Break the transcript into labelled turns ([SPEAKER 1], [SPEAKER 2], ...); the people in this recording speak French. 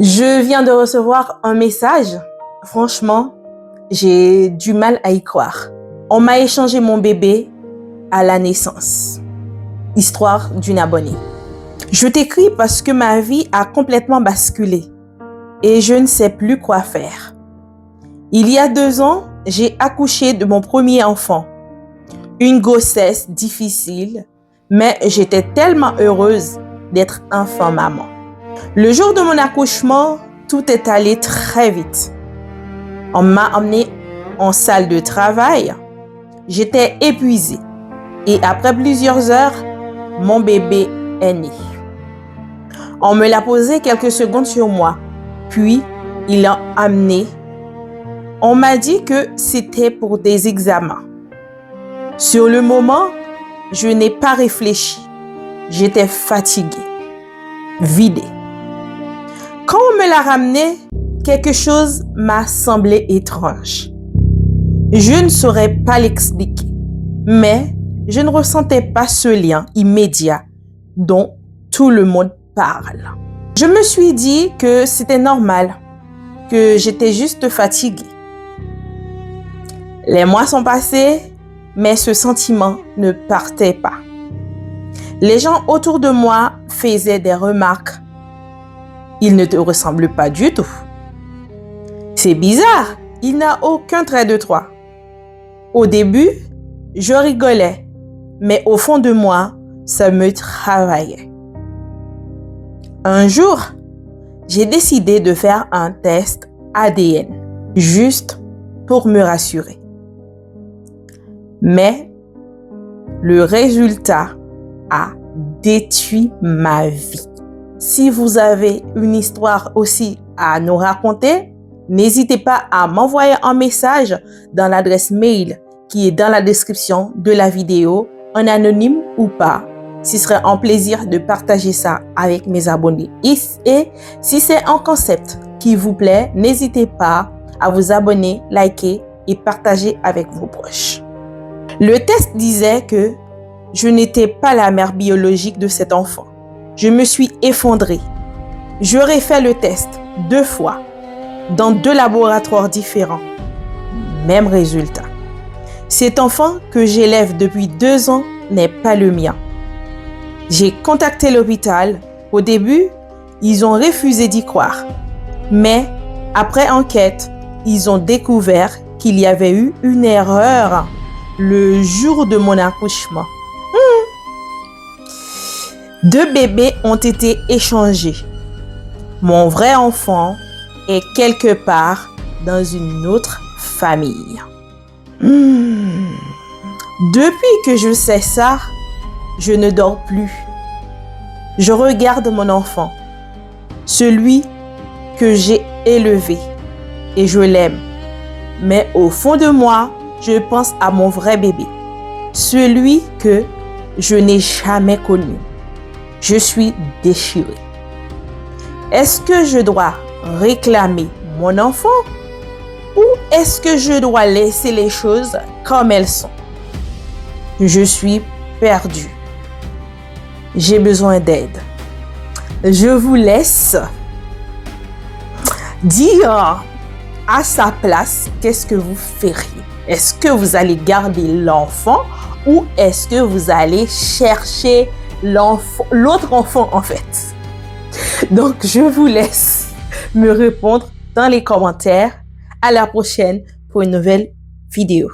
[SPEAKER 1] Je viens de recevoir un message. Franchement, j'ai du mal à y croire. On m'a échangé mon bébé à la naissance. Histoire d'une abonnée. Je t'écris parce que ma vie a complètement basculé et je ne sais plus quoi faire. Il y a 2 ans, j'ai accouché de mon premier enfant. Une grossesse difficile, mais j'étais tellement heureuse d'être enfin maman. Le jour de mon accouchement, tout est allé très vite. On m'a emmenée en salle de travail. J'étais épuisée et après plusieurs heures, mon bébé est né. On me l'a posé quelques secondes sur moi, puis il l'a amené. On m'a dit que c'était pour des examens. Sur le moment, je n'ai pas réfléchi. J'étais fatiguée, vidée. Quand on me l'a ramené, quelque chose m'a semblé étrange. Je ne saurais pas l'expliquer, mais je ne ressentais pas ce lien immédiat dont tout le monde parle. Je me suis dit que c'était normal, que j'étais juste fatiguée. Les mois sont passés, mais ce sentiment ne partait pas. Les gens autour de moi faisaient des remarques. Il ne te ressemble pas du tout. C'est bizarre, il n'a aucun trait de toi. Au début, je rigolais, mais au fond de moi, ça me travaillait. Un jour, j'ai décidé de faire un test ADN, juste pour me rassurer. Mais le résultat a détruit ma vie. Si vous avez une histoire aussi à nous raconter, n'hésitez pas à m'envoyer un message dans l'adresse mail qui est dans la description de la vidéo, en anonyme ou pas. Ce serait un plaisir de partager ça avec mes abonnés. Et si c'est un concept qui vous plaît, n'hésitez pas à vous abonner, liker et partager avec vos proches. Le test disait que je n'étais pas la mère biologique de cet enfant. Je me suis effondrée. J'aurais fait le test 2 fois dans 2 laboratoires différents. Même résultat. Cet enfant que j'élève depuis 2 ans n'est pas le mien. J'ai contacté l'hôpital. Au début, ils ont refusé d'y croire. Mais après enquête, ils ont découvert qu'il y avait eu une erreur le jour de mon accouchement. 2 bébés ont été échangés. Mon vrai enfant est quelque part dans une autre famille. Depuis que je sais ça, je ne dors plus. Je regarde mon enfant, celui que j'ai élevé, et je l'aime. Mais au fond de moi, je pense à mon vrai bébé, celui que je n'ai jamais connu. Je suis déchirée. Est-ce que je dois réclamer mon enfant ou est-ce que je dois laisser les choses comme elles sont? Je suis perdue. J'ai besoin d'aide. Je vous laisse dire à sa place qu'est-ce que vous feriez. Est-ce que vous allez garder l'enfant ou est-ce que vous allez chercher l'autre enfant en fait? Donc, je vous laisse me répondre dans les commentaires. À la prochaine pour une nouvelle vidéo.